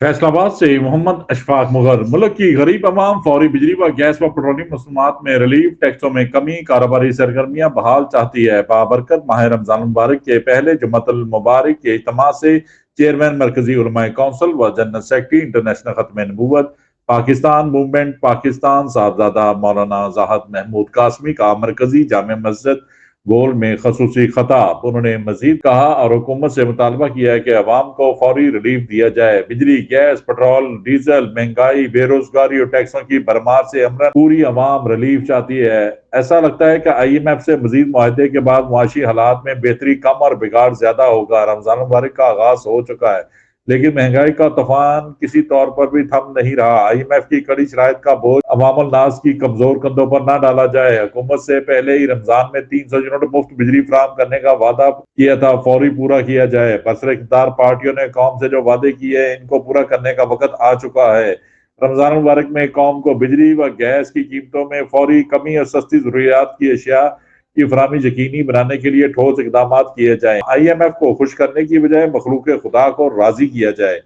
फैसलाबाद से मोहम्मद अशफाक मुगर। मुल्क की गरीब अवाम फौरी बिजली व गैस व पेट्रोलियम मसनूआत में रिलीफ, टैक्सों में कमी, कारोबारी सरगर्मियां बहाल चाहती है। बाबरकत माह रमजान मुबारक के पहले जुम्मतुल मुबारक के इज्तिमा से चेयरमैन मरकजी उलमा कौंसिल व जनरल सेक्रेटरी इंटरनेशनल खत्म नबूवत पाकिस्तान मूवमेंट पाकिस्तान साहबजादा मौलाना जाहद महमूद कासमी का मरकजी जामे मस्जिद गोल में खसूसी खताब। उन्होंने मजीद कहा और हुकूमत से मुतालबा किया है कि अवाम को फौरी रिलीफ दिया जाए। बिजली, गैस, पेट्रोल, डीजल, महंगाई, बेरोजगारी और टैक्सों की भरमार से अमरन पूरी अवाम रिलीफ चाहती है। ऐसा लगता है कि IMF से मजीद मुआहदे के बाद मुआशी हालात में बेहतरी कम और बिगाड़ ज्यादा होगा। रमजान मुबारक का आगाज हो चुका है, लेकिन महंगाई का तूफान किसी तौर पर भी थम नहीं रहा। IMF की कड़ी शराइत का बोझ अवामुल नास की कमजोर कंधों पर ना डाला जाए। हुकूमत से पहले ही रमजान में 300 यूनिट मुफ्त बिजली फराहम करने का वादा किया था, फौरी पूरा किया जाए। बसर इक़्तिदार पार्टियों ने कौम से जो वादे किए हैं, इनको पूरा करने का वक्त आ चुका है। रमजान मुबारक में कौम को बिजली व गैस की कीमतों में फौरी कमी और सस्ती जरूरियात की अशिया की फराहमी यकीनी बनाने के लिए ठोस इकदाम किए जाए। IMF को खुश करने की बजाय मखलूक खुदा को राजी किया जाए।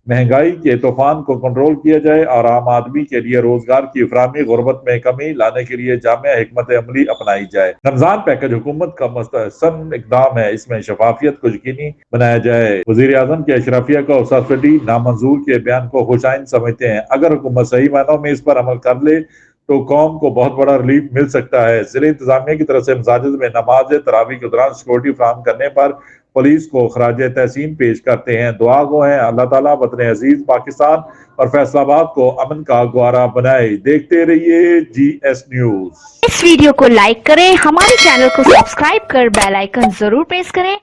महंगाई के तूफान को कंट्रोल किया जाए और आम आदमी के लिए रोजगार की फराहमी, गुर्बत में कमी लाने के लिए जामिया हिकमत अमली अपनाई जाए। रमजान पैकेज हुकूमत का मुस्तहसन इकदाम है, इसमें शफाफियत को यकीनी बनाया जाए। वजीर आजम के अशरफिया को सब्सिडी नामंजूर के बयान को खुशाइन समझते हैं। अगर हुकूमत सही मायनों में इस पर अमल कर ले तो कौम को बहुत बड़ा रिलीफ मिल सकता है। जिला इंतजामिया की तरफ से मसाजिद में नमाज तरावी के दौरान सिक्योरिटी फराहम करने पर पुलिस को खराज तहसीन पेश करते हैं। दुआ गो हैं अल्लाह ताला वतन अजीज पाकिस्तान और फैसलाबाद को अमन का गवारा बनाए। देखते रहिए GS न्यूज। इस वीडियो को लाइक करें, हमारे चैनल को सब्सक्राइब कर बेल आइकन जरूर प्रेस करें।